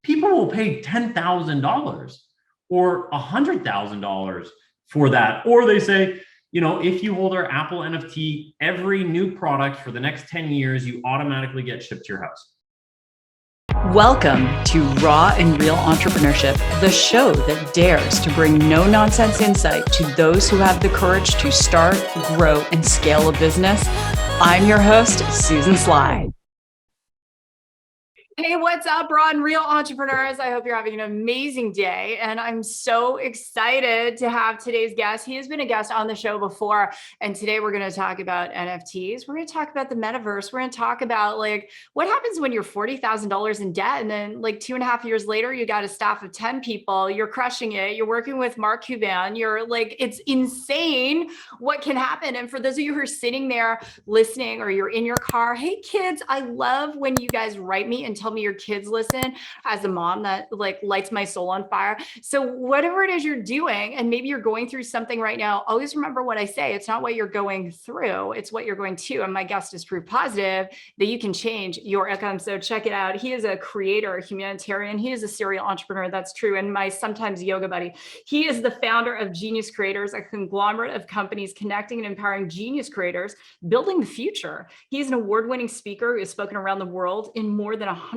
people will pay $10,000 or $100,000 for that. Or they say, if you hold our Apple NFT, every new product for the next 10 years, you automatically get shipped to your house. Welcome to Raw and Real Entrepreneurship, the show that dares to bring no-nonsense insight to those who have the courage to start, grow, and scale a business. I'm your host, Susan Sly. Hey, what's up, Raw and Real Entrepreneurs? I hope you're having an amazing day. And I'm so excited to have today's guest. He has been a guest on the show before. And today we're going to talk about NFTs. We're going to talk about the metaverse. We're going to talk about what happens when you're $40,000 in debt. And then 2.5 years later, you got a staff of 10 people. You're crushing it. You're working with Mark Cuban. It's insane what can happen. And for those of you who are sitting there listening, or you're in your car, hey kids, I love when you guys write me and tell me your kids listen. As a mom, that lights my soul on fire. So whatever it is you're doing, and maybe you're going through something right now, always remember what I say. It's not what you're going through, it's what you're going to. And my guest is proof positive that you can change your outcome. So check it out. He is a creator, a humanitarian. He is a serial entrepreneur. That's true. And my sometimes yoga buddy. He is the founder of Genius Creators, a conglomerate of companies connecting and empowering genius creators, building the future. He's an award-winning speaker who has spoken around the world in more than 120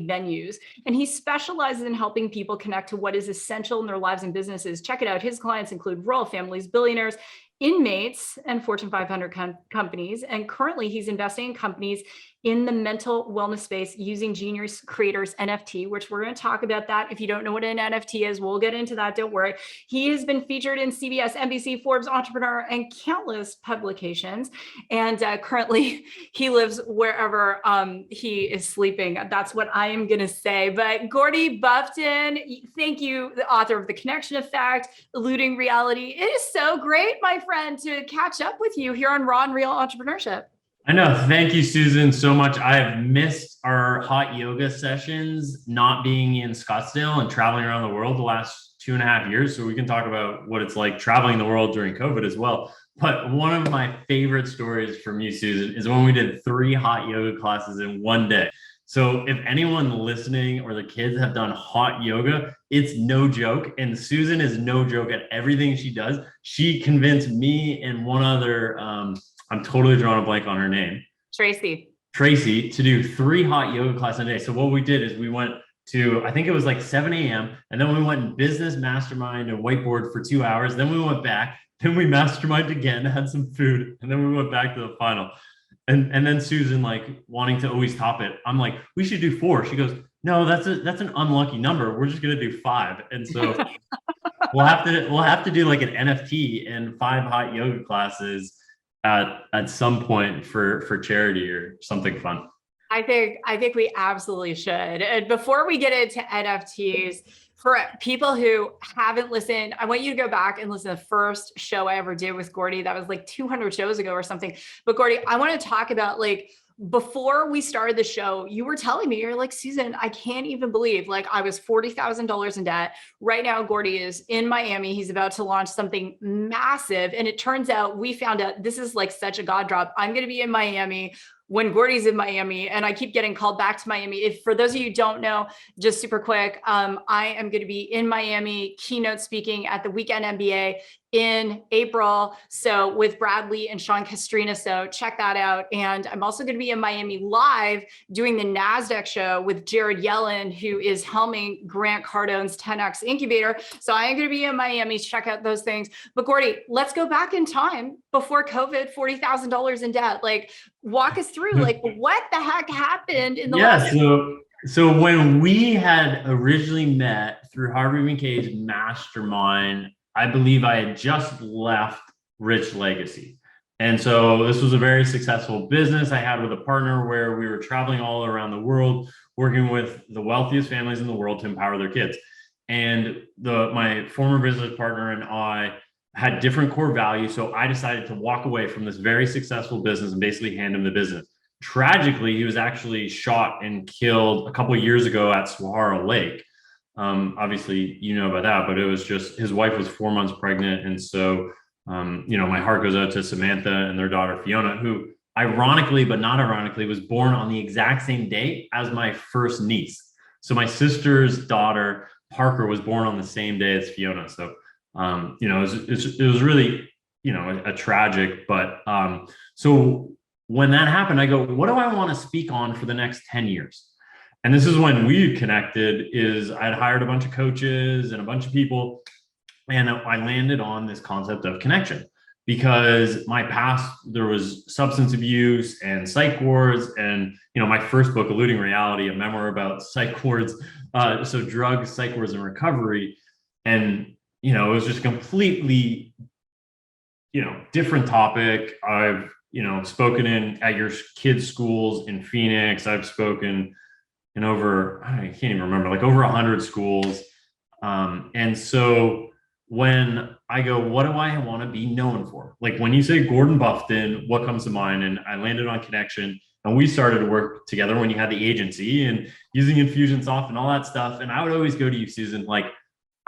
venues, and he specializes in helping people connect to what is essential in their lives and businesses. Check it out. His clients include royal families, billionaires, inmates, and Fortune 500 companies. And currently he's investing in companies in the mental wellness space using Genius Creators NFT, which we're going to talk about that. If you don't know what an NFT is, we'll get into that. Don't worry. He has been featured in CBS, NBC, Forbes, Entrepreneur, and countless publications. And currently he lives wherever he is sleeping. That's what I am going to say. But Gordy Bufton, thank you, the author of The Connection Effect, Eluding Reality. It is so great, my friend, to catch up with you here on Raw and Real Entrepreneurship. I know. Thank you, Susan, so much. I have missed our hot yoga sessions, not being in Scottsdale and traveling around the world the last 2.5 years. So we can talk about what it's like traveling the world during COVID as well. But one of my favorite stories from you, Susan, is when we did 3 hot yoga classes in one day. So if anyone listening or the kids have done hot yoga, it's no joke. And Susan is no joke at everything she does. She convinced me and one other, I'm totally drawing a blank on her name. Tracy, to do 3 hot yoga classes a day. So what we did is we went to, I think it was 7 a.m. And then we went in business mastermind and whiteboard for 2 hours. Then we went back, then we masterminded again, had some food. And then we went back to the final. And then Susan, wanting to always top it. I'm like, we should do 4. She goes, no, that's an unlucky number. We're just going to do 5. And so we'll have to do an NFT and 5 hot yoga classes at some point for charity or something fun. I think we absolutely should. And before we get into NFTs, for people who haven't listened, I want you to go back and listen to the first show I ever did with Gordy. That was 200 shows ago or something. But Gordy, I want to talk about before we started the show, you were telling me, you're like, Susan, I can't even believe I was $40,000 in debt. Right now, Gordy is in Miami. He's about to launch something massive. And it turns out, we found out this is such a God drop. I'm going to be in Miami when Gordy's in Miami, and I keep getting called back to Miami. If for those of you who don't know, just super quick, I am going to be in Miami keynote speaking at the Weekend MBA in April. So with Bradley and Sean Castrina. So check that out. And I'm also going to be in Miami live doing the NASDAQ show with Jared Yellen, who is helming Grant Cardone's 10X incubator. So I am going to be in Miami. Check out those things. But Gordy, let's go back in time before COVID, $40,000 in debt. Walk us through what the heck happened in the last. So when we had originally met through Harvey McKay's mastermind, I believe I had just left Rich Legacy. And so this was a very successful business I had with a partner where we were traveling all around the world, working with the wealthiest families in the world to empower their kids. And my former business partner and I had different core values. So I decided to walk away from this very successful business and basically hand him the business. Tragically, he was actually shot and killed a couple of years ago at Swahara Lake. Obviously, you know about that, but it was just, his wife was 4 months pregnant. And so, my heart goes out to Samantha and their daughter, Fiona, who ironically, but not ironically, was born on the exact same day as my first niece. So my sister's daughter, Parker, was born on the same day as Fiona. So, it was really, a tragic, but so when that happened, I go, what do I want to speak on for the next 10 years? And this is when we connected. Is I'd hired a bunch of coaches and a bunch of people, and I landed on this concept of connection, because my past, there was substance abuse and psych wards, and my first book, Eluding Reality, a memoir about psych wards, so drugs, psych wards, and recovery. And it was just completely different topic. I've spoken at your kids' schools in Phoenix. I've spoken in over, I can't even remember, like over 100 schools. And so when I go, what do I want to be known for? Like when you say Gordon Bufton, what comes to mind? And I landed on connection, and we started to work together when you had the agency and using Infusionsoft and all that stuff. And I would always go to you, Susan, like,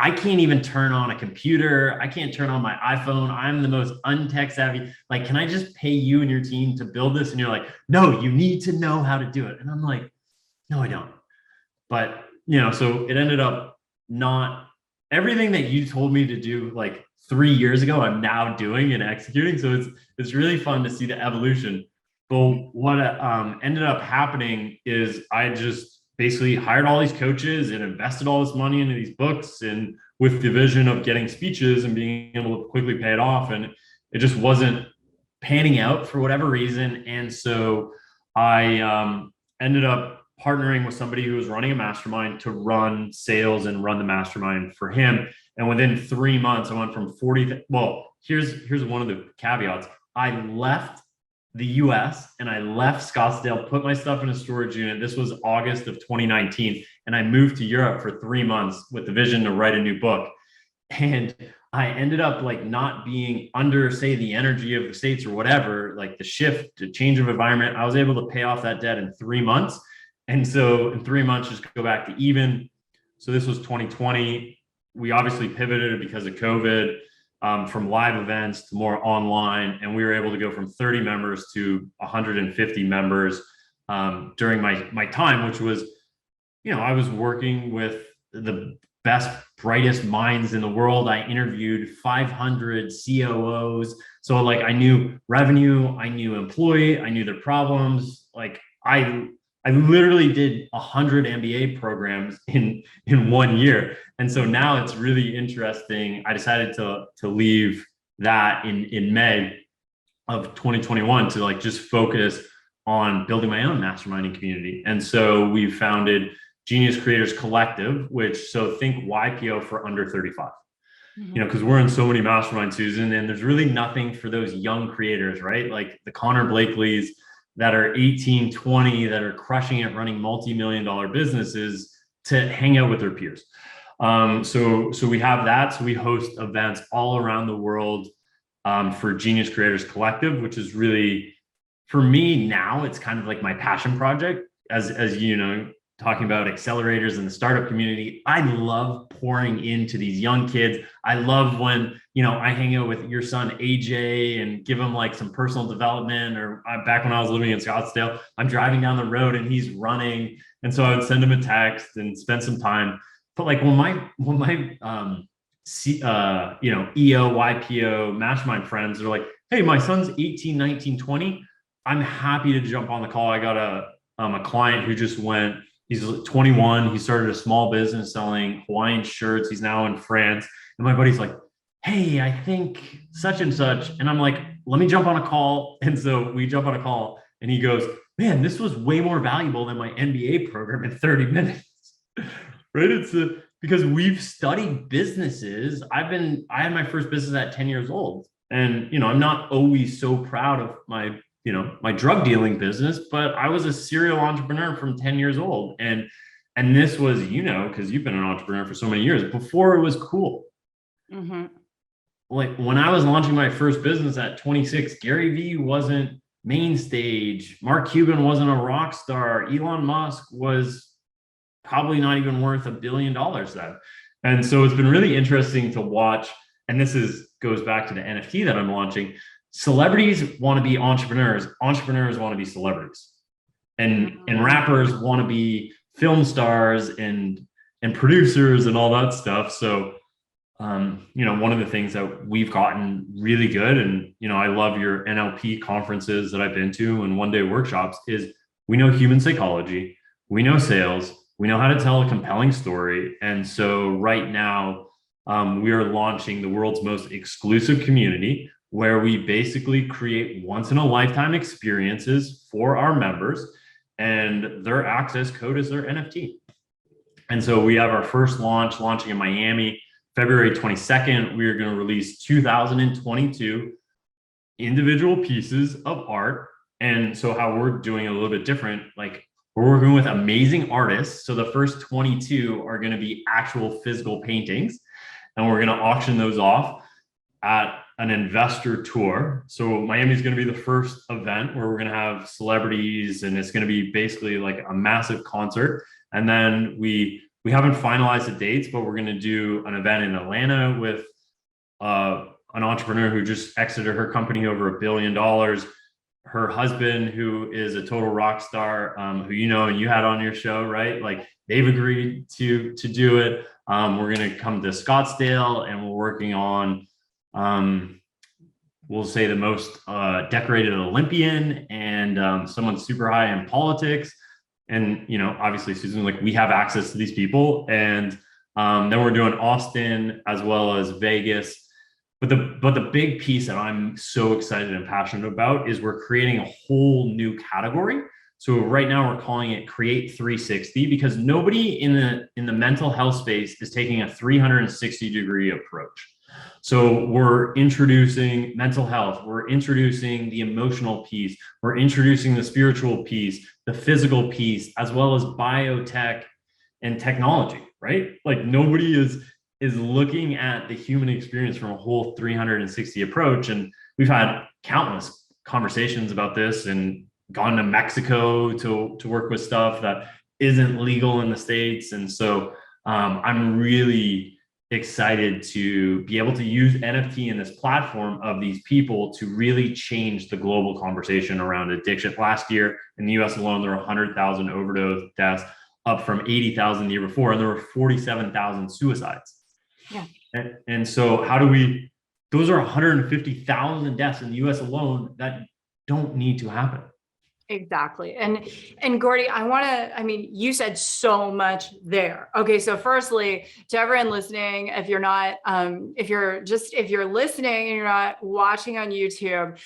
I can't even turn on a computer. I can't turn on my iPhone. I'm the most untech savvy. Like, can I just pay you and your team to build this? And you're like, no, you need to know how to do it. And I'm like, no, I don't. But, so it ended up not everything that you told me to do like 3 years ago, I'm now doing and executing. So it's really fun to see the evolution. But what ended up happening is I just basically hired all these coaches and invested all this money into these books, and with the vision of getting speeches and being able to quickly pay it off. And it just wasn't panning out for whatever reason. And so I ended up partnering with somebody who was running a mastermind to run sales and run the mastermind for him. And within 3 months, I went from 40. Well, here's one of the caveats. I left the US and I left Scottsdale, put my stuff in a storage unit. This was August of 2019. And I moved to Europe for 3 months with the vision to write a new book. And I ended up like not being under, say, the energy of the States or whatever, like the shift, the change of environment. I was able to pay off that debt in 3 months. And so in 3 months, just go back to even. So this was 2020. We obviously pivoted because of COVID, from live events to more online. And we were able to go from 30 members to 150 members during my time, which was, I was working with the best, brightest minds in the world. I interviewed 500 COOs. So like I knew revenue, I knew employee, I knew their problems. Like I literally did 100 MBA programs in 1 year. And so now it's really interesting. I decided to leave that in May of 2021 to like just focus on building my own masterminding community. And so we founded Genius Creators Collective, which, so think YPO for under 35. Because we're in so many masterminds, Susan, and there's really nothing for those young creators, right? Like the Connor Blakeleys that are 18, 20, that are crushing it, running multi-million-dollar businesses, to hang out with their peers. So we have that. So we host events all around the world for Genius Creators Collective, which is really, for me now, it's kind of like my passion project. As you know, talking about accelerators in the startup community, I love pouring into these young kids. I love when, I hang out with your son, AJ, and give him like some personal development, or back when I was living in Scottsdale, I'm driving down the road and he's running. And so I would send him a text and spend some time. But like when my EO, YPO, mastermind friends are like, hey, my son's 18, 19, 20. I'm happy to jump on the call. I got a client who just went, he's 21. He started a small business selling Hawaiian shirts. He's now in France. And my buddy's like, hey, I think such and such. And I'm like, let me jump on a call. And so we jump on a call and he goes, man, this was way more valuable than my MBA program in 30 minutes. Right? It's because we've studied businesses. I had my first business at 10 years old. And, I'm not always so proud of my drug dealing business, but I was a serial entrepreneur from 10 years old. And this was, because you've been an entrepreneur for so many years, before it was cool. Mm-hmm. Like when I was launching my first business at 26, Gary Vee wasn't main stage. Mark Cuban wasn't a rock star. Elon Musk was probably not even worth $1 billion then. And so it's been really interesting to watch. And this goes back to the NFT that I'm launching. Celebrities want to be entrepreneurs. Entrepreneurs want to be celebrities. And rappers want to be film stars and producers and all that stuff. So one of the things that we've gotten really good, and I love your NLP conferences that I've been to and one day workshops, is we know human psychology, we know sales, we know how to tell a compelling story. And so right now, we are launching the world's most exclusive community where we basically create once in a lifetime experiences for our members, and their access code is their NFT. And so we have our first launching in Miami, February 22nd. We are going to release 2022 individual pieces of art. And so how we're doing it a little bit different, like we're working with amazing artists. So the first 22 are going to be actual physical paintings, and we're going to auction those off at an investor tour. So Miami is going to be the first event where we're going to have celebrities, and it's going to be basically like a massive concert. And then we haven't finalized the dates, but we're going to do an event in Atlanta with an entrepreneur who just exited her company over $1 billion. Her husband, who is a total rock star, who and you had on your show, right? Like they've agreed to do it. We're going to come to Scottsdale, and we're working on, we'll say, the most decorated Olympian and someone super high in politics. And, obviously, Susan, like we have access to these people. And then we're doing Austin as well as Vegas. But the big piece that I'm so excited and passionate about is we're creating a whole new category. So right now we're calling it Create 360, because nobody in the mental health space is taking a 360-degree approach. So we're introducing mental health, we're introducing the emotional piece, we're introducing the spiritual piece, the physical piece, as well as biotech and technology, right? Like nobody is looking at the human experience from a whole 360 approach. And we've had countless conversations about this and gone to Mexico to work with stuff that isn't legal in the States. And so I'm really excited to be able to use NFT in this platform of these people to really change the global conversation around addiction. Last year in the US alone, there were 100,000 overdose deaths, up from 80,000 the year before, and there were 47,000 suicides. Yeah. And so those are 150,000 deaths in the US alone that don't need to happen. Exactly. And Gordy, you said so much there. Okay. So firstly, to everyone listening, if you're listening and you're not watching on YouTube,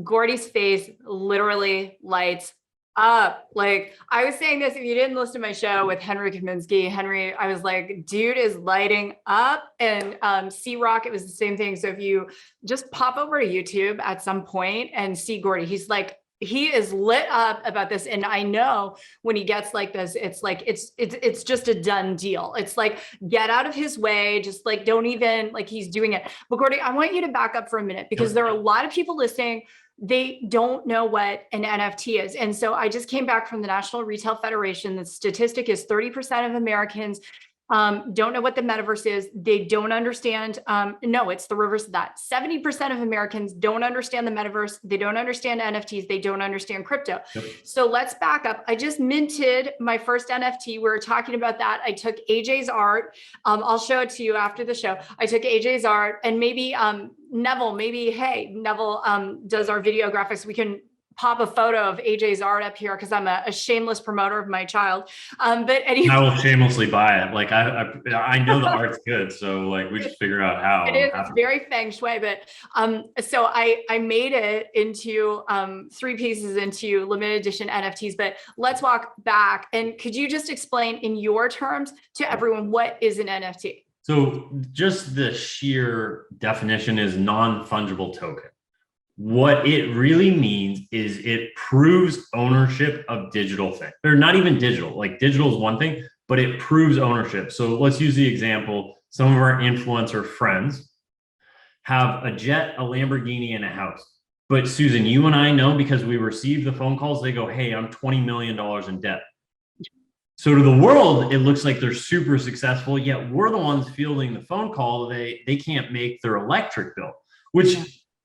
Gordy's face literally lights up. Like I was saying this, if you didn't listen to my show with Henry Kaminsky, I was like, dude is lighting up. And C-Rock, it was the same thing. So if you just pop over to YouTube at some point and see Gordy, he is lit up about this. And I know when he gets like this, it's like, it's just a done deal. It's like, get out of his way. Just like, don't even like he's doing it. But Gordy, I want you to back up for a minute, because there are a lot of people listening. They don't know what an NFT is. And so I just came back from the National Retail Federation. The statistic is 30% of Americans don't know what the metaverse is. They don't understand. No, it's the reverse of that. 70% of Americans don't understand the metaverse. They don't understand NFTs. They don't understand crypto. Yep. So let's back up. I just minted my first NFT. We were talking about that. I took AJ's art. I'll show it to you after the show. I took AJ's art, and maybe Neville does our video graphics. We can pop a photo of AJ's art up here, because I'm a shameless promoter of my child. But anyway, I will shamelessly buy it. Like I know the art's good, so like we just figure out how. It is. It's very feng shui, but so I made it into 3 pieces into limited edition NFTs. But let's walk back, and could you just explain in your terms to everyone what is an NFT? So just the sheer definition is non-fungible token. What it really means is it proves ownership of digital things. They're not even digital. Like digital is one thing, but it proves ownership. So let's use the example. Some of our influencer friends have a jet, a Lamborghini, and a house. But Susan, you and I know, because we receive the phone calls, they go, hey, I'm $20 million in debt. So to the world, it looks like they're super successful, yet we're the ones fielding the phone call. They can't make their electric bill, which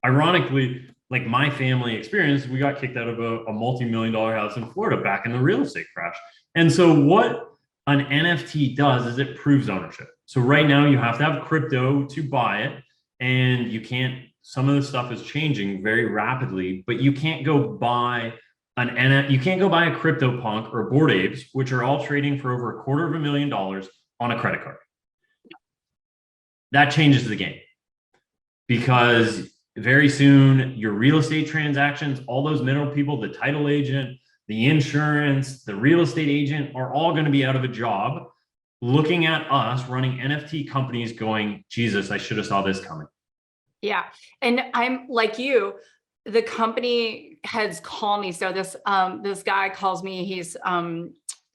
ironically, like my family experience, we got kicked out of a multi-million-dollar house in Florida back in the real estate crash. And so what an NFT does is it proves ownership. So right now you have to have crypto to buy it, and you can't, some of the stuff is changing very rapidly, but you can't go buy you can't go buy a CryptoPunk or Bored Apes, which are all trading for over $250,000 on a credit card. That changes the game, because very soon your real estate transactions, all those middle people, the title agent, the insurance, the real estate agent, are all going to be out of a job, looking at us running NFT companies going, Jesus, I should have saw this coming. Yeah. And I'm like you, the company heads call me. So this guy calls me, he's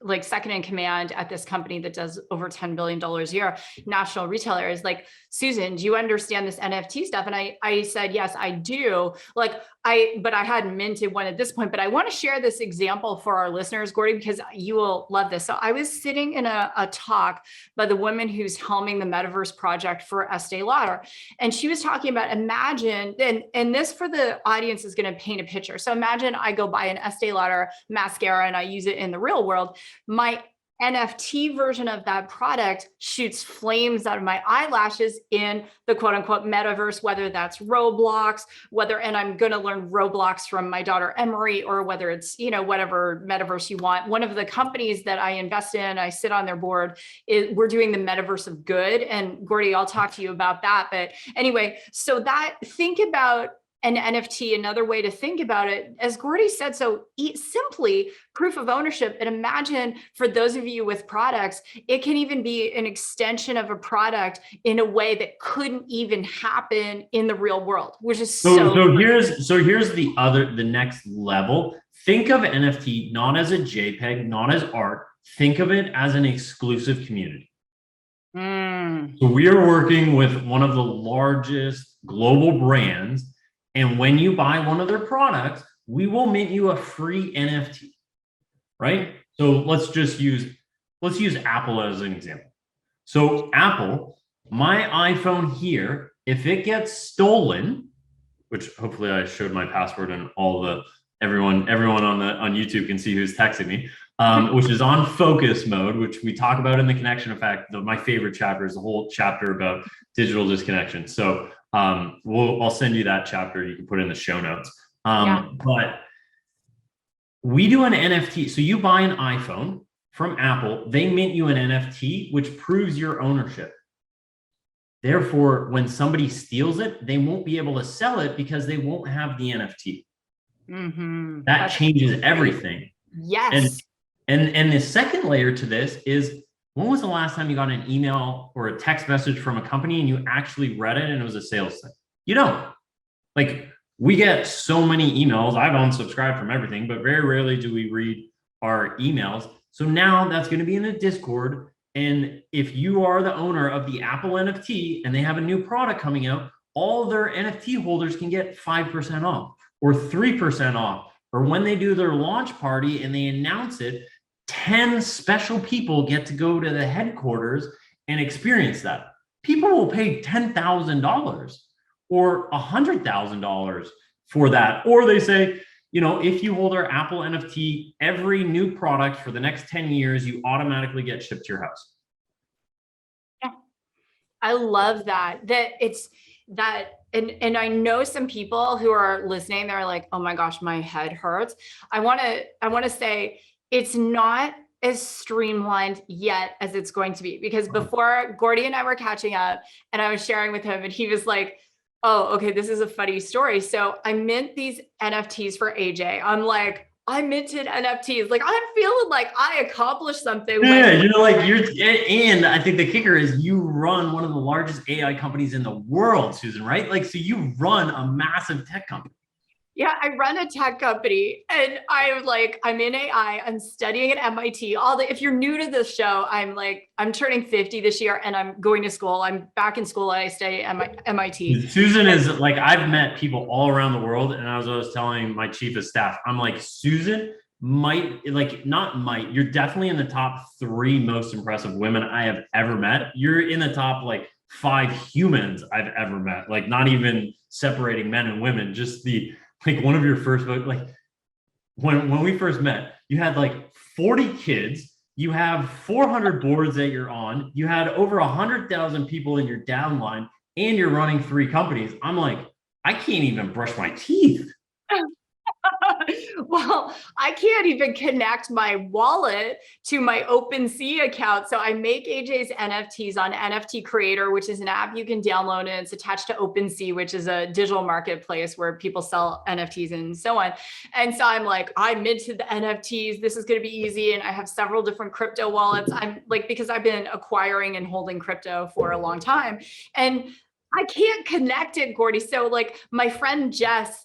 like second in command at this company that does over $10 billion a year, national retailer, is like, Susan, do you understand this NFT stuff? And I said, yes, I do. But I hadn't minted one at this point, but I want to share this example for our listeners, Gordy, because you will love this. So I was sitting in a talk by the woman who's helming the metaverse project for Estee Lauder. And she was talking about, imagine, and this for the audience is going to paint a picture. So imagine I go buy an Estee Lauder mascara and I use it in the real world. My NFT version of that product shoots flames out of my eyelashes in the quote unquote metaverse, whether that's Roblox, and I'm going to learn Roblox from my daughter, Emery, or whether it's, whatever metaverse you want. One of the companies that I invest in, I sit on their board, we're doing the metaverse of good. And Gordy, I'll talk to you about that. But anyway, so think about an NFT, another way to think about it, as Gordy said, so simply proof of ownership. And imagine for those of you with products, it can even be an extension of a product in a way that couldn't even happen in the real world, which is so here's the next level. Think of NFT not as a JPEG, not as art. Think of it as an exclusive community. So we are working with one of the largest global brands. And when you buy one of their products, we will mint you a free NFT, right? So let's use Apple as an example. So Apple, my iPhone here, if it gets stolen, which hopefully I showed my password and everyone on YouTube can see who's texting me, which is on focus mode, which we talk about in the connection effect. My favorite chapter is the whole chapter about digital disconnection. So I'll send you that chapter. You can put it in the show notes. But we do an NFT. So you buy an iPhone from Apple, they mint you an NFT, which proves your ownership. Therefore, when somebody steals it, they won't be able to sell it because they won't have the NFT. That changes everything. Yes. And the second layer to this is, when was the last time you got an email or a text message from a company and you actually read it and it was a sales thing? You don't. Like, we get so many emails. I've unsubscribed from everything, but very rarely do we read our emails. So now that's going to be in a Discord. And if you are the owner of the Apple NFT and they have a new product coming out, all their NFT holders can get 5% off or 3% off. Or when they do their launch party and they announce it, 10 special people get to go to the headquarters and experience that. People will pay $10,000 or $100,000 for that. Or they say, if you hold our Apple NFT, every new product for the next 10 years, you automatically get shipped to your house. Yeah. I love that. And I know some people who are listening, they're like, oh my gosh, my head hurts. I want to say, it's not as streamlined yet as it's going to be, because before Gordy and I were catching up and I was sharing with him and he was like, oh, okay, this is a funny story. So I mint these NFTs for AJ. I'm like, I minted NFTs. Like, I'm feeling like I accomplished something. Yeah, and I think the kicker is you run one of the largest AI companies in the world, Susan, right? Like, so you run a massive tech company. Yeah, I run a tech company and I'm in AI, I'm studying at MIT. If you're new to this show, I'm turning 50 this year and I'm going to school. I'm back in school and I study at MIT. Susan is like, I've met people all around the world. And I was telling my chief of staff, I'm like, Susan you're definitely in the top 3 most impressive women I have ever met. You're in the top 5 humans I've ever met, not even separating men and women, just one of your first, when we first met, you had 40 kids, You have 400 boards that you're on. You had over 100,000 people in your downline, and you're running 3 companies. I'm like, I can't even brush my teeth. Well, I can't even connect my wallet to my OpenSea account. So I make AJ's NFTs on NFT Creator, which is an app you can download, and it's attached to OpenSea, which is a digital marketplace where people sell NFTs and so on. And so I'm like, I'm into the NFTs. This is going to be easy. And I have several different crypto wallets. I'm like, because I've been acquiring and holding crypto for a long time. And I can't connect it, Gordy. So like my friend Jess,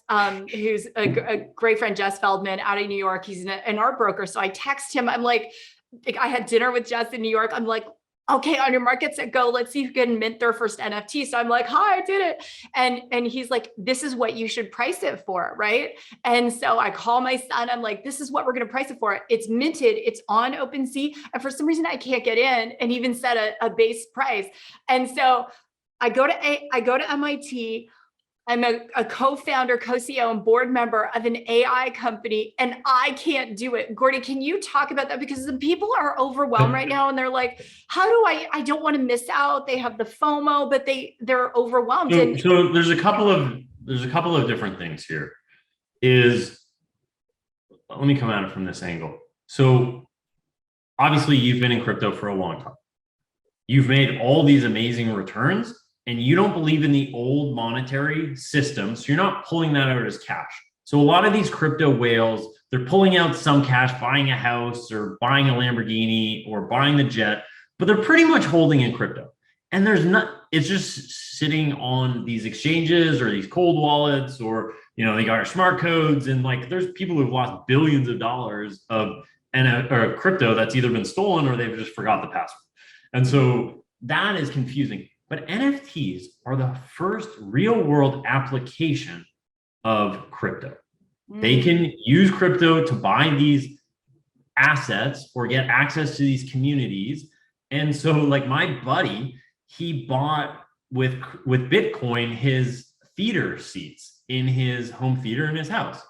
who's a great friend, Jess Feldman out of New York, he's an art broker. So I text him, I'm like, I had dinner with Jess in New York. I'm like, okay, on your market set, go, let's see who can mint their first NFT. So I'm like, hi, I did it. And he's like, this is what you should price it for, right? And so I call my son, I'm like, this is what we're going to price it for. It's minted, it's on OpenSea. And for some reason I can't get in and even set a base price. And so I go to MIT. I'm a co-founder, co-CEO, and board member of an AI company, and I can't do it. Gordy, can you talk about that? Because the people are overwhelmed right now, and they're like, "How do I don't want to miss out." They have the FOMO, but they're overwhelmed. So there's a couple of different things here. Let me come at it from this angle. So obviously, you've been in crypto for a long time. You've made all these amazing returns, and you don't believe in the old monetary system. So you're not pulling that out as cash. So a lot of these crypto whales, they're pulling out some cash, buying a house or buying a Lamborghini or buying the jet, but they're pretty much holding in crypto. And it's just sitting on these exchanges or these cold wallets, or, they got our smart codes. And like, there's people who've lost billions of dollars of crypto that's either been stolen or they've just forgot the password. And so that is confusing. But NFTs are the first real world application of crypto. They can use crypto to buy these assets or get access to these communities. And so like my buddy, he bought with Bitcoin his theater seats in his home theater in his house.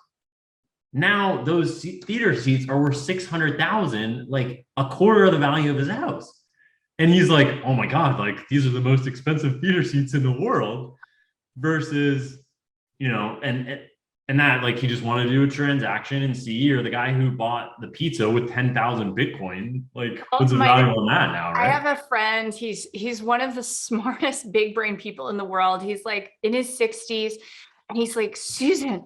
Now those theater seats are worth 600,000, like a quarter of the value of his house. And he's like, oh my God, like these are the most expensive theater seats in the world versus, and that like he just wanted to do a transaction and see, or the guy who bought the pizza with 10,000 Bitcoin, like what's the value on that now, right? I have a friend, he's one of the smartest big brain people in the world. He's like in his 60s and he's like, Susan,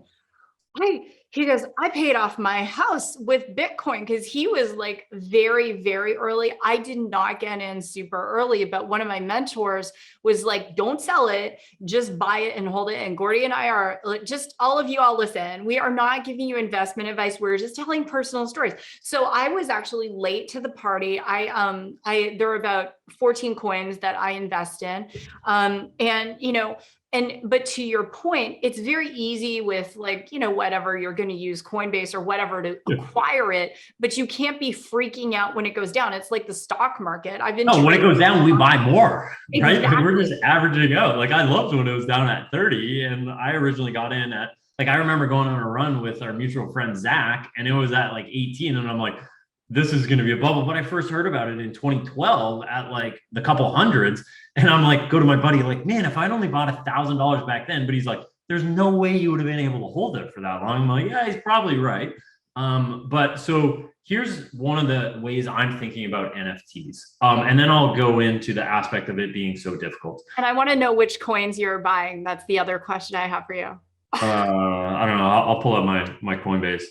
he goes, I paid off my house with Bitcoin, because he was like very, very early. I did not get in super early, but one of my mentors was like, don't sell it, just buy it and hold it. And Gordy and I are just, all of you all listen, we are not giving you investment advice. We're just telling personal stories. So I was actually late to the party. There were about 14 coins that I invest in. But to your point, it's very easy with like, whatever you're going to use Coinbase or whatever to acquire it, but you can't be freaking out when it goes down. It's like the stock market. When it goes down, we buy more, right? Exactly. We're just averaging out. Like I loved when it was down at 30, and I originally got in at, like, I remember going on a run with our mutual friend, Zach, and it was at like 18. And I'm like, this is going to be a bubble. But I first heard about it in 2012 at like the couple hundreds. And I'm like, go to my buddy, like, man, if I'd only bought $1,000 back then, but he's like, there's no way you would have been able to hold it for that long. I'm like, yeah, he's probably right. But so here's one of the ways I'm thinking about NFTs. And then I'll go into the aspect of it being so difficult. And I want to know which coins you're buying. That's the other question I have for you. I don't know. I'll pull up my Coinbase.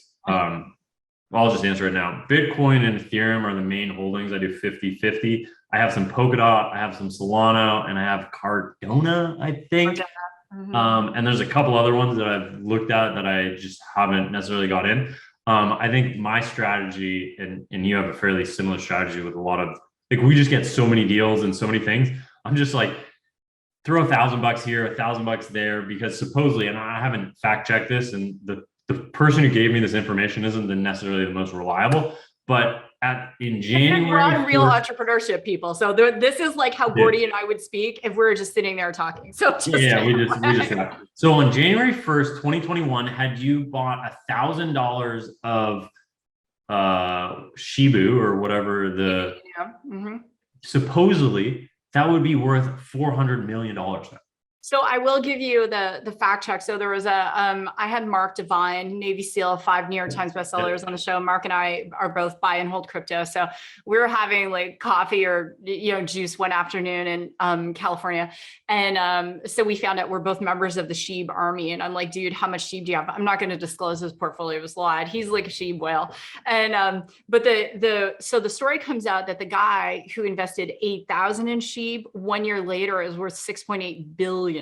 I'll just answer it now. Bitcoin and Ethereum are the main holdings. I do 50-50. I have some Polkadot, I have some Solana, and I have Cardona, I think. And there's a couple other ones that I've looked at that I just haven't necessarily got in. I think my strategy, and you have a fairly similar strategy with a lot of, like, we just get so many deals and so many things. I'm just like, throw $1,000 here, $1,000 there, because supposedly, and I haven't fact checked this, and the person who gave me this information isn't necessarily the most reliable, but in January, we're on real entrepreneurship people. So this is like how Gordy and I would speak if we were just sitting there talking. So we just got. So on January 1st, 2021, had you bought $1,000 of Shibu or whatever Yeah. Mm-hmm. supposedly that would be worth $400 million now. So I will give you the fact check. So there was I had Mark Devine, Navy SEAL, 5 New York Times bestsellers on the show. Mark and I are both buy and hold crypto. So we were having like coffee or juice one afternoon in California, and so we found out we're both members of the Sheeb Army. And I'm like, dude, how much Sheeb do you have? I'm not going to disclose his portfolio. It was lied. He's like a Sheeb whale. And but so the story comes out that the guy who invested 8,000 in Sheeb 1 year later is worth 6.8 billion.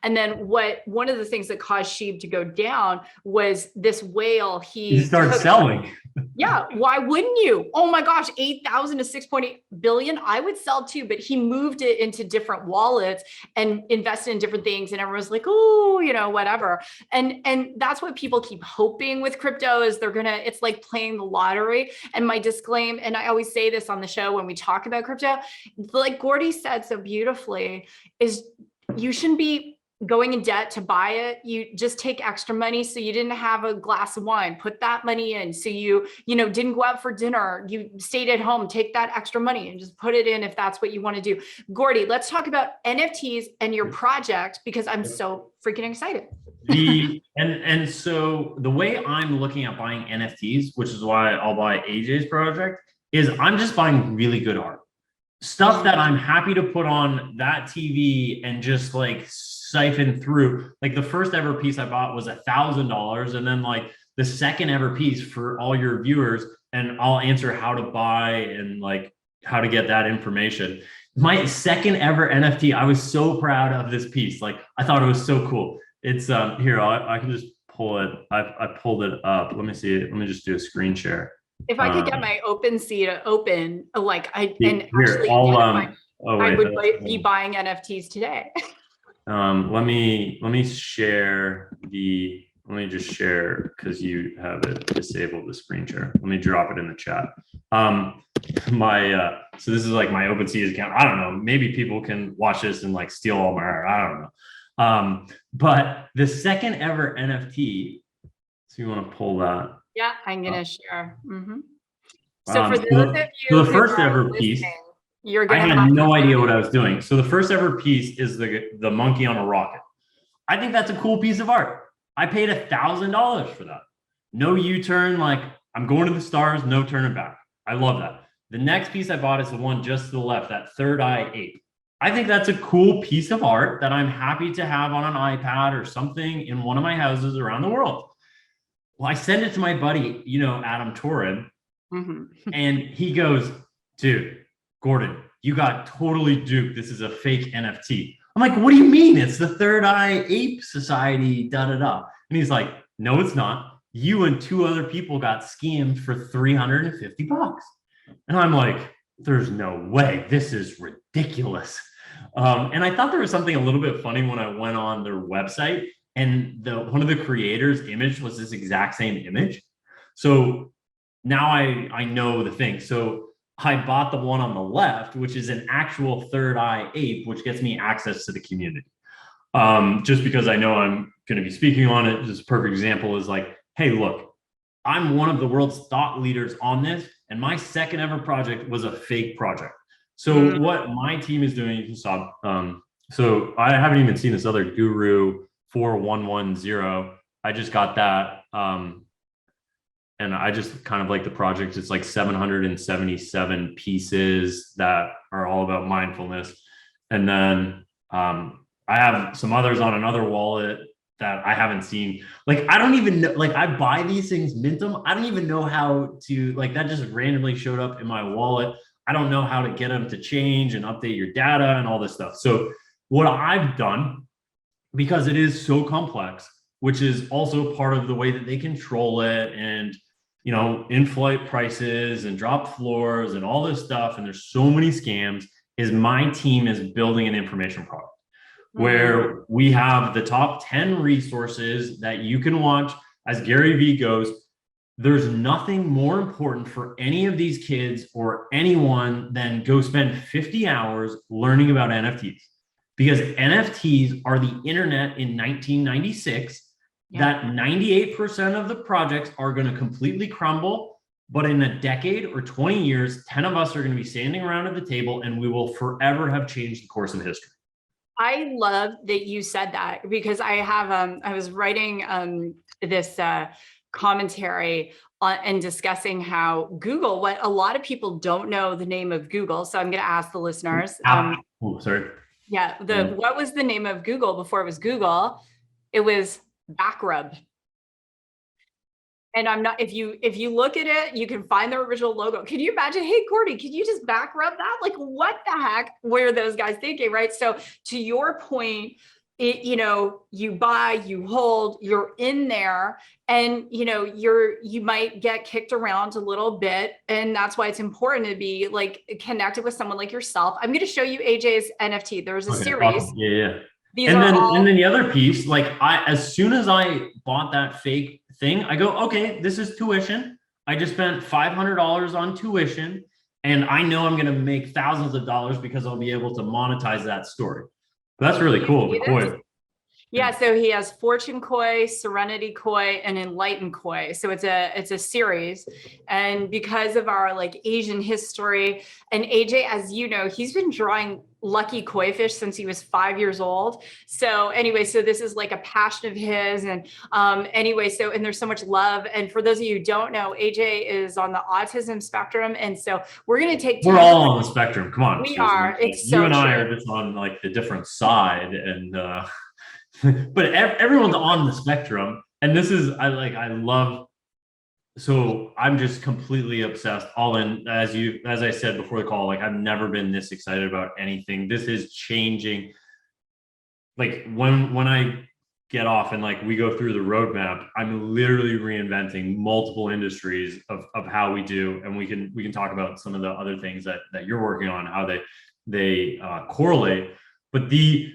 And then one of the things that caused Sheeb to go down was this whale. He started selling. Yeah. Why wouldn't you? Oh my gosh, 8,000 to 6.8 billion. I would sell too, but he moved it into different wallets and invested in different things. And everyone's like, oh, whatever. And that's what people keep hoping with crypto is it's like playing the lottery. And my disclaimer, and I always say this on the show when we talk about crypto, like Gordy said so beautifully, is you shouldn't be going in debt to buy it. You just take extra money. So you didn't have a glass of wine, put that money in. So you didn't go out for dinner. You stayed at home, take that extra money and just put it in if that's what you want to do. Gordy, let's talk about NFTs and your project because I'm so freaking excited. And so the way I'm looking at buying NFTs, which is why I'll buy AJ's project, is I'm just buying really good art. Stuff that I'm happy to put on that TV and just like siphon through. Like the first ever piece I bought was $1,000, and then like the second ever piece for all your viewers, and I'll answer how to buy and like how to get that information. My second ever NFT, I was so proud of this piece. Like I thought it was so cool. It's here. I can just pull it. I pulled it up. Let me see it. Let me just do a screen share. If I could get my OpenSea to open, like I would be buying NFTs today. Let me share let me just share because you have it disabled, the screen share. Let me drop it in the chat. So this is like my OpenSea account. I don't know, maybe people can watch this and like steal all my art. I don't know. But the second ever NFT, so you want to pull that. Yeah, I'm gonna share. Mm-hmm. So for those of you the first ever piece, I had no idea what I was doing. So the first ever piece is the monkey on a rocket. I think that's a cool piece of art. I paid $1,000 for that. No U-turn, like I'm going to the stars, no turning back. I love that. The next piece I bought is the one just to the left, that third eye ape. I think that's a cool piece of art that I'm happy to have on an iPad or something in one of my houses around the world. Well, I send it to my buddy, Adam Torin, and he goes, dude, Gordon, you got totally duped. This is a fake NFT. I'm like, what do you mean? It's the Third Eye Ape Society, da-da-da. And he's like, no, it's not. You and 2 other people got scammed for $350. And I'm like, there's no way. This is ridiculous. And I thought there was something a little bit funny when I went on their website, and one of the creators' image was this exact same image. So now I know the thing. So I bought the one on the left, which is an actual third eye ape, which gets me access to the community. Just because I know I'm going to be speaking on it. Just a perfect example is like, hey, look, I'm one of the world's thought leaders on this, and my second ever project was a fake project. So what my team is doing, you can stop. So I haven't even seen this other Guru 4110. I just got that. And I just kind of like the project. It's like 777 pieces that are all about mindfulness. And then I have some others on another wallet that I haven't seen. Like, I don't even know, like I buy these things, mint them. I don't even know how to, like that just randomly showed up in my wallet. I don't know how to get them to change and update your data and all this stuff. So what I've done, because it is so complex, which is also part of the way that they control it and, in-flight prices and drop floors and all this stuff. And there's so many scams, is my team is building an information product where we have the top 10 resources that you can watch. As Gary Vee goes, there's nothing more important for any of these kids or anyone than go spend 50 hours learning about NFTs, because NFTs are the internet in 1996. That 98% of the projects are going to completely crumble. But in a decade or 20 years, 10 of us are going to be standing around at the table and we will forever have changed the course of history. I love that you said that, because I have I was writing this commentary on and discussing how Google, what a lot of people don't know the name of Google. So I'm going to ask the listeners. Sorry. Yeah, what was the name of Google before it was Google? It was Backrub. And I'm not, if you look at it, you can find the original logo. Can you imagine, hey, Courtney, could you just back rub that? Like, what the heck were those guys thinking, right? So to your point, you buy, you hold, you're in there, and you might get kicked around a little bit. And that's why it's important to be like connected with someone like yourself. I'm going to show you AJ's NFT. There's a series. Awesome. Yeah. And then the other piece, like as soon as I bought that fake thing, I go, okay, this is tuition. I just spent $500 on tuition, and I know I'm going to make thousands of dollars because I'll be able to monetize that story. But that's really cool. Yeah, so he has Fortune Koi, Serenity Koi, and Enlighten Koi. So it's a series, and because of our like Asian history, and AJ, as you know, he's been drawing lucky koi fish since he was 5 years old. So anyway, so this is like a passion of his, and anyway, so and there's so much love. And for those of you who don't know, AJ is on the autism spectrum, and so we're gonna take. We're all on the spectrum. Come on, we are. It's you and I are just on like the different side, and. But everyone's on the spectrum, and this is I love. So I'm just completely obsessed, all in, as I said before the call. Like, I've never been this excited about anything. This is changing. Like when I get off and like we go through the roadmap, I'm literally reinventing multiple industries of how we do, and we can talk about some of the other things that you're working on, how they correlate. But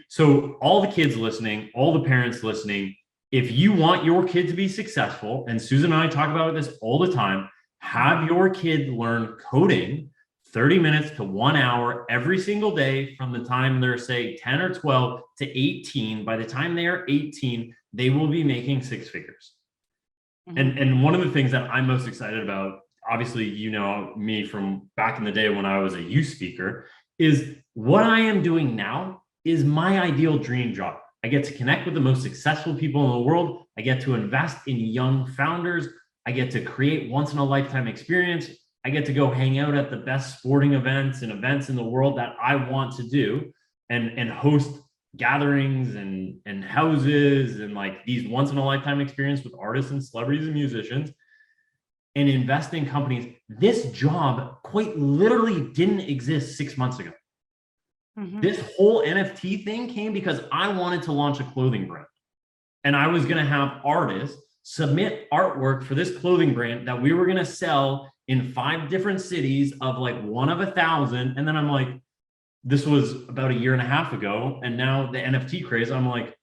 so all the kids listening, all the parents listening, if you want your kid to be successful, and Susan and I talk about this all the time, have your kid learn coding 30 minutes to 1 hour every single day from the time they're, say, 10 or 12 to 18. By the time they are 18, they will be making six figures. Mm-hmm. And one of the things that I'm most excited about, obviously, you know me from back in the day when I was a youth speaker, is what I am doing now is my ideal dream job. I get to connect with the most successful people in the world. I get to invest in young founders. I get to create once in a lifetime experience. I get to go hang out at the best sporting events and events in the world that I want to do, and host gatherings and houses and like these once in a lifetime experience with artists and celebrities and musicians, and invest in companies. This job quite literally didn't exist 6 months ago. Mm-hmm. This whole NFT thing came because I wanted to launch a clothing brand, and I was going to have artists submit artwork for this clothing brand that we were going to sell in 5 different cities of like 1 of 1,000. And then I'm like, this was about 1.5 years ago. And now the NFT craze, I'm like,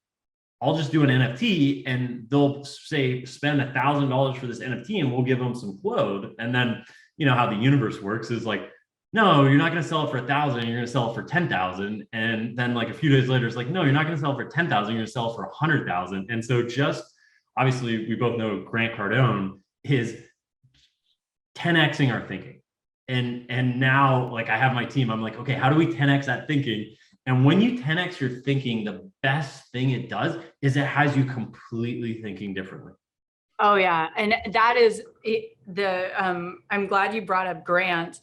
I'll just do an NFT, and they'll say, spend $1,000 for this NFT and we'll give them some clothes. And then, you know how the universe works is like, no, you're not going to sell it for 1,000. You're going to sell it for 10,000. And then like a few days later, it's like, no, you're not going to sell it for 10,000. You're going to sell it for 100,000. And so just obviously, we both know Grant Cardone is 10xing our thinking. And now, like, I have my team. I'm like, okay, how do we 10x that thinking? And when you 10x your thinking, the best thing it does is it has you completely thinking differently. Oh yeah, and that is I'm glad you brought up Grant.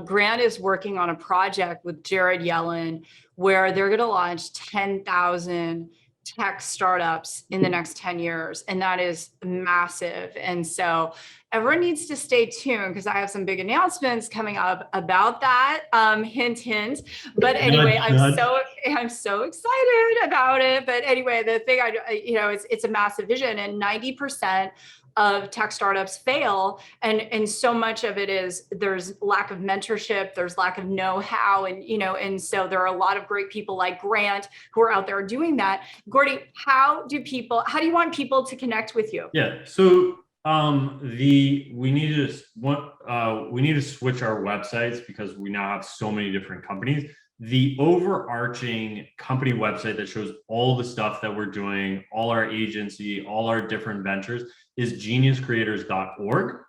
Grant is working on a project with Jared Yellen where they're going to launch 10,000 tech startups in the next 10 years. And that is massive. And so everyone needs to stay tuned because I have some big announcements coming up about that. Hint, hint. But anyway, I'm so excited about it. But anyway, the thing it's a massive vision, and 90% of tech startups fail. And so much of it is there's lack of mentorship, there's lack of know-how. And so there are a lot of great people like Grant who are out there doing that. Gordy, how do you want people to connect with you? Yeah. So we need to switch our websites because we now have so many different companies. The overarching company website that shows all the stuff that we're doing, all our agency, all our different ventures, is geniuscreators.org.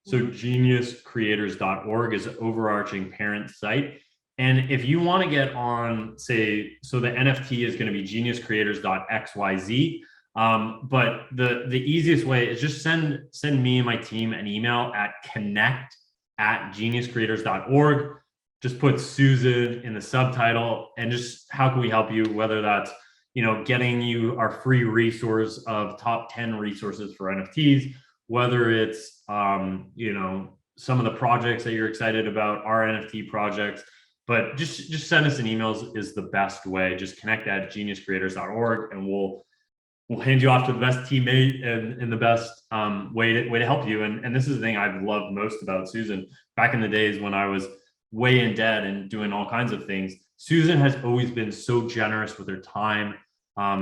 So geniuscreators.org is an overarching parent site. And if you want to get on, say, so the NFT is going to be geniuscreators.xyz. But the easiest way is just send me and my team an email at connect@geniuscreators.org. Just put Susan in the subtitle and just how can we help you, whether that's getting you our free resource of top 10 resources for NFTs, whether it's some of the projects that you're excited about, our NFT projects. But just send us an email is the best way. Just connect@geniuscreators.org and we'll hand you off to the best teammate and the best way to help you. And this is the thing I've loved most about Susan. Back in the days when I was way in debt and doing all kinds of things, Susan has always been so generous with her time,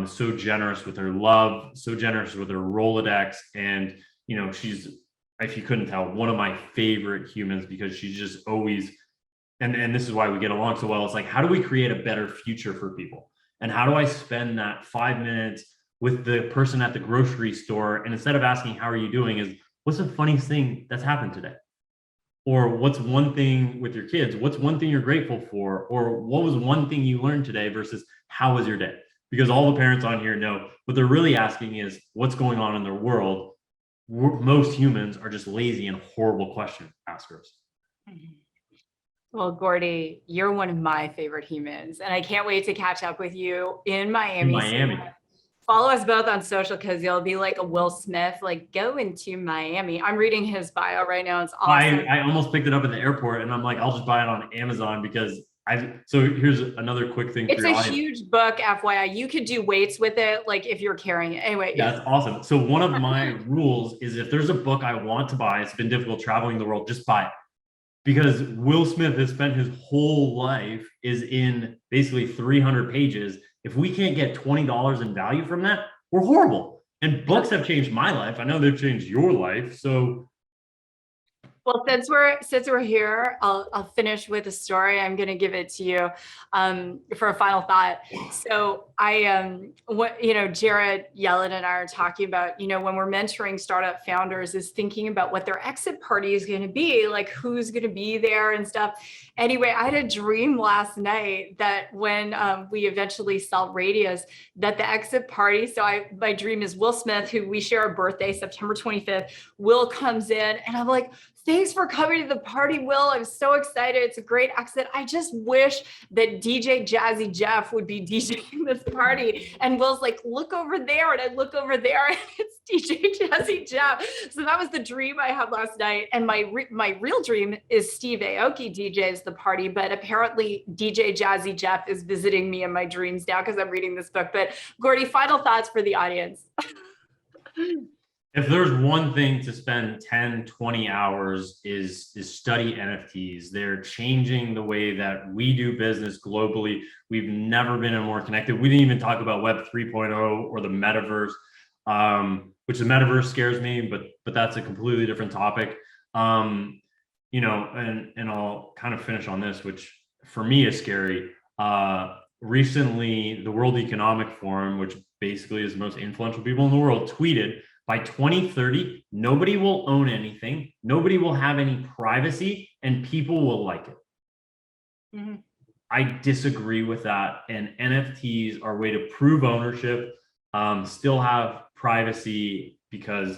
so generous with her love, so generous with her Rolodex. And, she's, if you couldn't tell, one of my favorite humans because she's just always, and this is why we get along so well. It's like, how do we create a better future for people? And how do I spend that 5 minutes with the person at the grocery store? And instead of asking, how are you doing, is what's the funniest thing that's happened today? Or what's one thing with your kids? What's one thing you're grateful for? Or what was one thing you learned today versus how was your day? Because all the parents on here know what they're really asking is what's going on in their world. Most humans are just lazy and horrible question askers. Well, Gordy, you're one of my favorite humans, and I can't wait to catch up with you in Miami. Follow us both on social because you'll be like a Will Smith, like going to Miami. I'm reading his bio right now. It's awesome. I almost picked it up at the airport and I'm like, I'll just buy it on Amazon because so here's another quick thing. It's a huge book, FYI. You could do weights with it, like if you're carrying it. Anyway. That's awesome. So one of my rules is if there's a book I want to buy, it's been difficult traveling the world, just buy it. Because Will Smith has spent his whole life is in basically 300 pages. If we can't get $20 in value from that, we're horrible. And books have changed my life. I know they've changed your life. So, well, since we're here, I'll finish with a story. I'm going to give it to you for a final thought. So Jared Yellen and I are talking about, when we're mentoring startup founders, is thinking about what their exit party is going to be, like who's going to be there and stuff. Anyway, I had a dream last night that when we eventually sell Radius, that the exit party. So my dream is Will Smith, who we share a birthday, September 25th. Will comes in, and I'm like, thanks for coming to the party, Will. I'm so excited. It's a great exit. I just wish that DJ Jazzy Jeff would be DJing this party. And Will's like, look over there. And I look over there and it's DJ Jazzy Jeff. So that was the dream I had last night. And my real dream is Steve Aoki DJs the party. But apparently DJ Jazzy Jeff is visiting me in my dreams now because I'm reading this book. But Gordy, final thoughts for the audience. If there's one thing to spend 10, 20 hours is study NFTs. They're changing the way that we do business globally. We've never been more connected. We didn't even talk about Web 3.0 or the metaverse, which the metaverse scares me, but that's a completely different topic. And I'll kind of finish on this, which for me is scary. Recently, the World Economic Forum, which basically is the most influential people in the world, tweeted, by 2030, nobody will own anything, nobody will have any privacy, and people will like it. Mm-hmm. I disagree with that. And NFTs are a way to prove ownership, still have privacy, because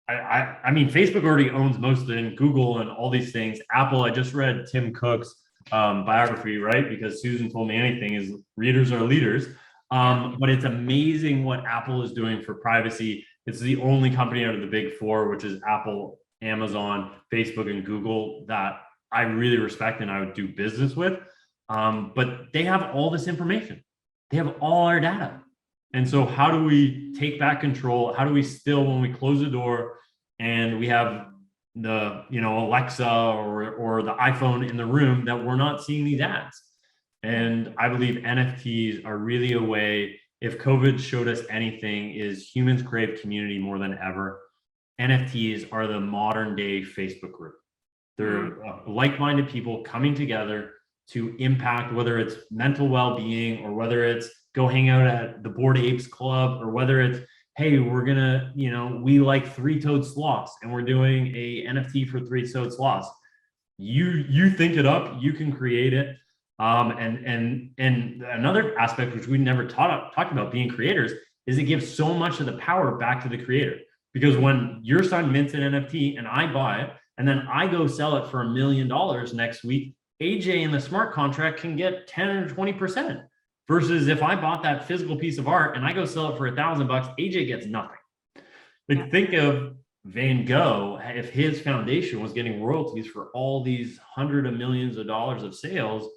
I mean, Facebook already owns most of it, and Google and all these things. Apple, I just read Tim Cook's biography, right? Because Susan told me anything is readers are leaders. But it's amazing what Apple is doing for privacy. It's the only company out of the big four, which is Apple, Amazon, Facebook, and Google, that I really respect and I would do business with. But they have all this information. They have all our data. And so how do we take back control? How do we still, when we close the door and we have the, Alexa or the iPhone in the room, that we're not seeing these ads? And I believe NFTs are really a way, if COVID showed us anything, is humans crave community more than ever. NFTs are the modern day Facebook group. They're like-minded people coming together to impact, whether it's mental well-being or whether it's go hang out at the Bored Apes Club or whether it's, hey, we're gonna, we like three-toed sloths and we're doing a NFT for three-toed sloths. You think it up, you can create it. And another aspect which we never talked about being creators is it gives so much of the power back to the creator. Because when your son mints an NFT and I buy it, and then I go sell it for $1 million next week, AJ in the smart contract can get 10 or 20%. Versus if I bought that physical piece of art and I go sell it for $1,000, AJ gets nothing. Like, think of Van Gogh, if his foundation was getting royalties for all these hundreds of millions of dollars of sales,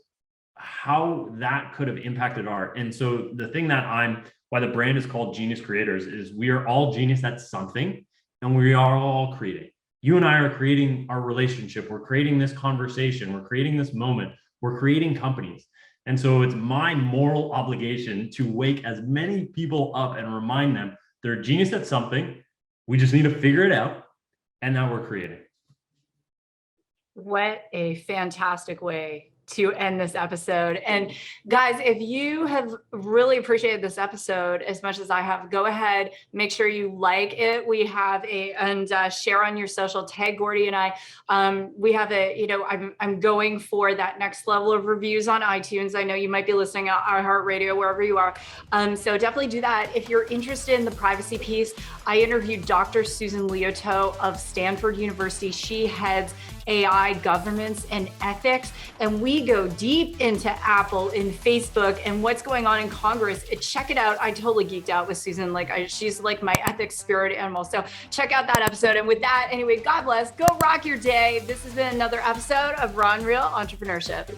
how that could have impacted art. And so the thing why the brand is called Genius Creators is we are all genius at something, and we are all creating. You and I are creating our relationship. We're creating this conversation. We're creating this moment. We're creating companies. And so it's my moral obligation to wake as many people up and remind them they're a genius at something. We just need to figure it out. And now we're creating. What a fantastic way to end this episode. And guys, if you have really appreciated this episode as much as I have, go ahead, make sure you like it. We have and share on your social, tag Gordy and I. We have I'm going for that next level of reviews on iTunes. I know you might be listening on iHeartRadio, wherever you are. So definitely do that. If you're interested in the privacy piece, I interviewed Dr. Susan Leoto of Stanford University. She heads AI governance and ethics. And we go deep into Apple and Facebook and what's going on in Congress. Check it out. I totally geeked out with Susan. She's like my ethics spirit animal. So check out that episode. And with that, anyway, God bless. Go rock your day. This has been another episode of Raw and Real Entrepreneurship.